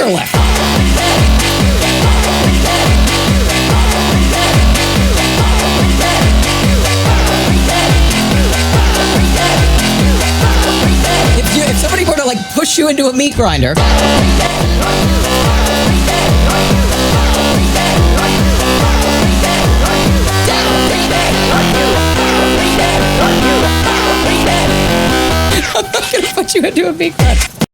turtleneck. If somebody were to like push you into a meat grinder. I'm not gonna put you into a meat grinder.